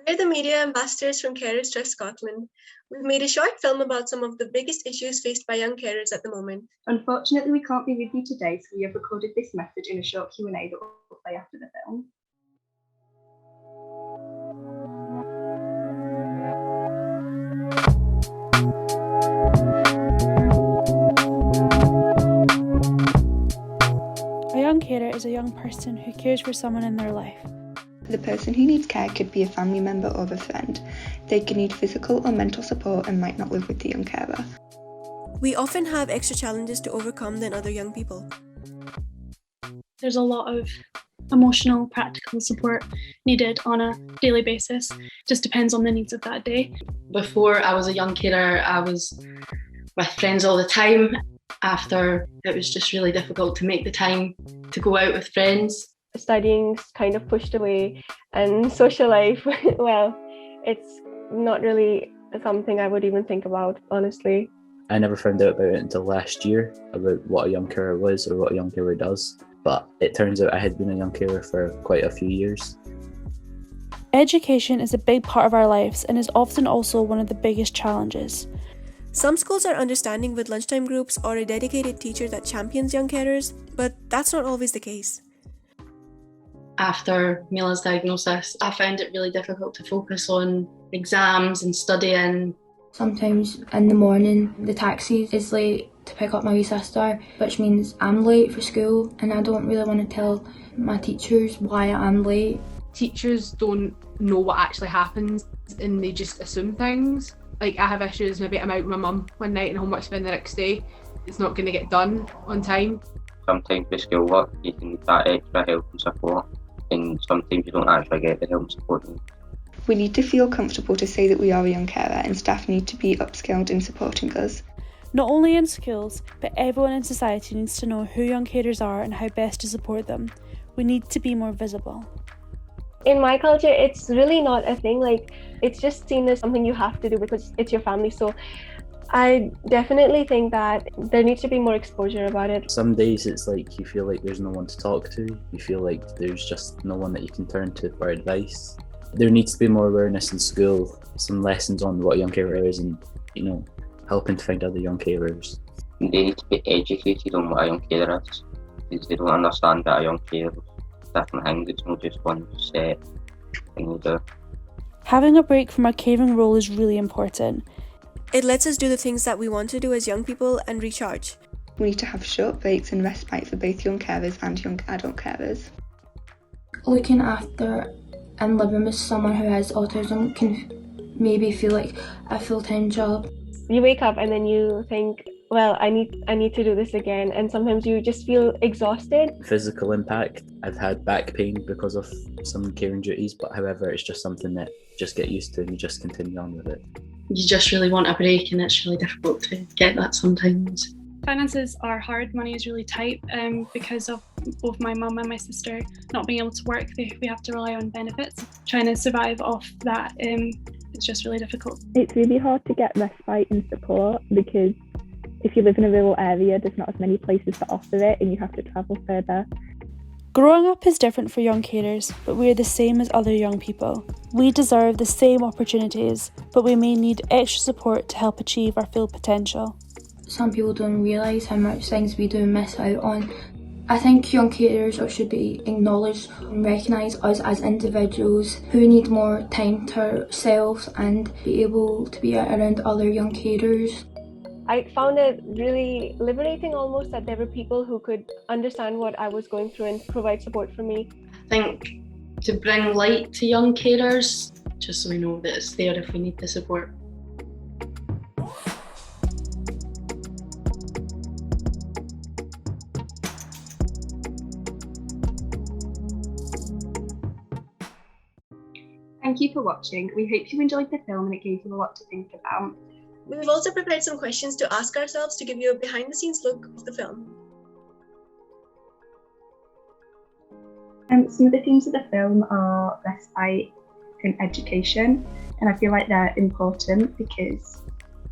We're the media ambassadors from Carers Trust Scotland. We've made a short film about some of the biggest issues faced by young carers at the moment. Unfortunately, we can't be with you today, so we have recorded this message in a short Q&A that will play after the film. A young carer is a young person who cares for someone in their life. The person who needs care could be a family member or a friend. They could need physical or mental support and might not live with the young carer. We often have extra challenges to overcome than other young people. There's a lot of emotional, practical support needed on a daily basis. Just depends on the needs of that day. Before I was a young carer, I was with friends all the time. After, it was just really difficult to make the time to go out with friends. Studying's kind of pushed away, and social life, well, it's not really something I would even think about, honestly. I never found out about it until last year, about what a young carer was or what a young carer does. But it turns out I had been a young carer for quite a few years. Education is a big part of our lives and is often also one of the biggest challenges. Some schools are understanding with lunchtime groups or a dedicated teacher that champions young carers, but that's not always the case. After Mila's diagnosis, I found it really difficult to focus on exams and studying. Sometimes in the morning the taxi is late to pick up my wee sister, which means I'm late for school, and I don't really want to tell my teachers why I'm late. Teachers don't know what actually happens and they just assume things. Like, I have issues, maybe I'm out with my mum one night and homework's been the next day. It's not going to get done on time. Sometimes with schoolwork you can need that extra help and support, and sometimes you don't actually get the help and support you need. We need to feel comfortable to say that we are a young carer, and staff need to be upskilled in supporting us. Not only in schools, but everyone in society needs to know who young carers are and how best to support them. We need to be more visible. In my culture, it's really not a thing. Like, it's just seen as something you have to do because it's your family. So I definitely think that there needs to be more exposure about it. Some days it's like you feel like there's no one to talk to. You feel like there's just no one that you can turn to for advice. There needs to be more awareness in school, some lessons on what a young carer is and, helping to find other young carers. They need to be educated on what a young carer is, because they don't understand that a young carer is different things. It's not just one set thing you do. Having a break from our caring role is really important. It lets us do the things that we want to do as young people and recharge. We need to have short breaks and respite for both young carers and young adult carers. Looking after and living with someone who has autism can maybe feel like a full-time job. You wake up and then you think, well, I need to do this again, and sometimes you just feel exhausted. Physical impact. I've had back pain because of some caring duties, but however, it's just something that you just get used to and you just continue on with it. You just really want a break, and it's really difficult to get that sometimes. Finances are hard, money is really tight because of both my mum and my sister not being able to work. We have to rely on benefits. Trying to survive off that, it's just really difficult. It's really hard to get respite and support because if you live in a rural area, there's not as many places to offer it and you have to travel further. Growing up is different for young carers, but we are the same as other young people. We deserve the same opportunities, but we may need extra support to help achieve our full potential. Some people don't realise how much things we do miss out on. I think young carers should be acknowledged and recognise us as individuals who need more time to ourselves and be able to be around other young carers. I found it really liberating almost that there were people who could understand what I was going through and provide support for me. I think to bring light to young carers, just so we know that it's there if we need the support. Thank you for watching. We hope you enjoyed the film and it gave you a lot to think about. We've also prepared some questions to ask ourselves to give you a behind-the-scenes look of the film. Some of the themes of the film are respite and education, and I feel like they're important because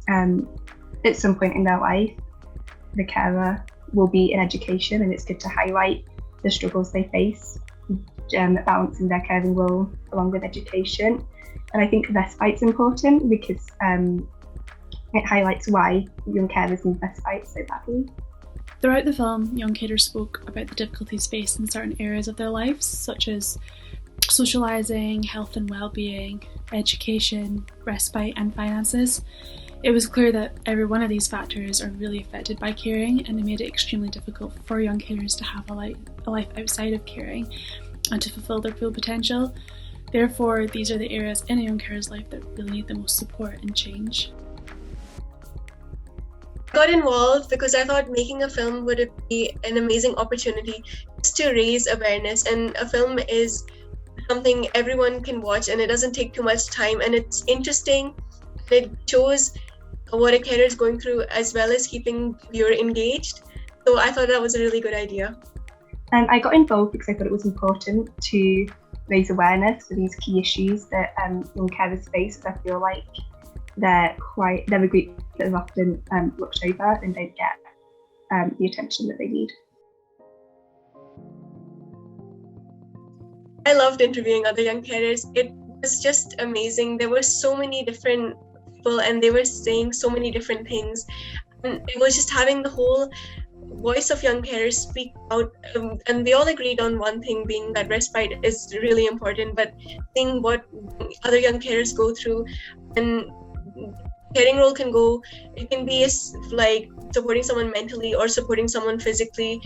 at some point in their life, the carer will be in education, and it's good to highlight the struggles they face balancing their caring role along with education. And I think respite's important because it highlights why young carers need respite so badly. Throughout the film, young carers spoke about the difficulties faced in certain areas of their lives, such as socialising, health and well-being, education, respite and finances. It was clear that every one of these factors are really affected by caring, and it made it extremely difficult for young carers to have a life outside of caring and to fulfil their full potential. Therefore, these are the areas in a young carer's life that really need the most support and change. I got involved because I thought making a film would be an amazing opportunity just to raise awareness, and a film is something everyone can watch and it doesn't take too much time and it's interesting. It shows what a carer is going through as well as keeping the viewer engaged. So I thought that was a really good idea. And I got involved because I thought it was important to raise awareness for these key issues that young carers face, as I feel like they're a group that is often looked over and don't get the attention that they need. I loved interviewing other young carers. It was just amazing. There were so many different people and they were saying so many different things. And it was just having the whole voice of young carers speak out, and they all agreed on one thing, being that respite is really important, but seeing what other young carers go through, and caring role it can be like supporting someone mentally or supporting someone physically,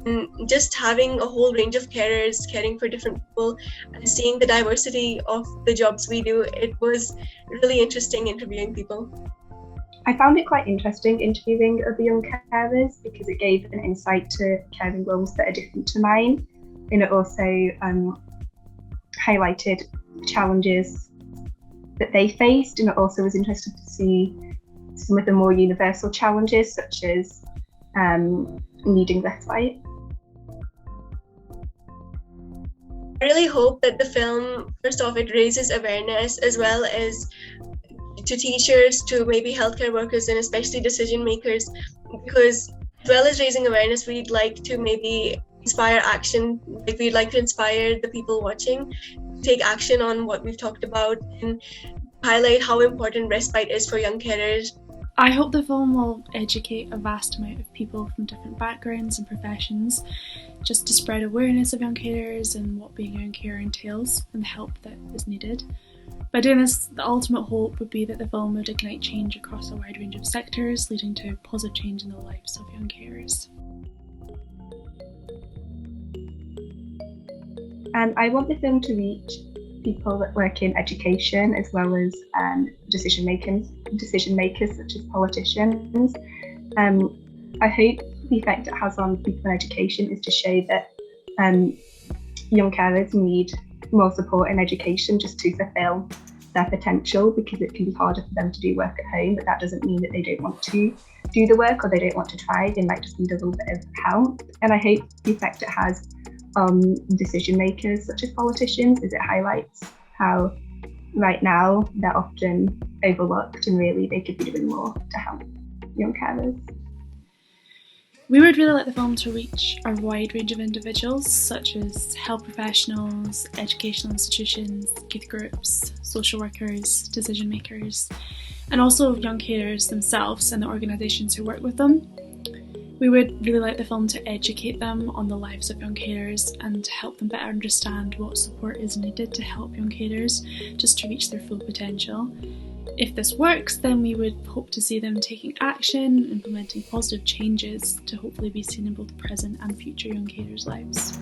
and just having a whole range of carers caring for different people and seeing the diversity of the jobs we do. It was really interesting interviewing people. I found it quite interesting interviewing other young carers because it gave an insight to caring roles that are different to mine, and it also highlighted challenges that they faced, and it also was interesting to see some of the more universal challenges such as needing respite. I really hope that the film, first off, it raises awareness as well as to teachers, to maybe healthcare workers and especially decision makers, because as well as raising awareness, we'd like to maybe inspire action. Like we'd like to inspire the people watching to take action on what we've talked about and highlight how important respite is for young carers. I hope the film will educate a vast amount of people from different backgrounds and professions, just to spread awareness of young carers and what being a young carer entails and the help that is needed. By doing this, the ultimate hope would be that the film would ignite change across a wide range of sectors, leading to positive change in the lives of young carers. And I want the film to reach people that work in education as well as decision makers such as politicians. I hope the effect it has on people in education is to show that young carers need more support in education just to fulfil their potential, because it can be harder for them to do work at home, but that doesn't mean that they don't want to do the work or they don't want to try. They might just need a little bit of help. And I hope the effect it has on decision makers such as politicians is it highlights how right now they're often overlooked and really they could be doing more to help young carers. We would really like the film to reach a wide range of individuals such as health professionals, educational institutions, youth groups, social workers, decision makers, and also young carers themselves and the organisations who work with them. We would really like the film to educate them on the lives of young carers and to help them better understand what support is needed to help young carers just to reach their full potential. If this works, then we would hope to see them taking action, implementing positive changes to hopefully be seen in both present and future young carers' lives.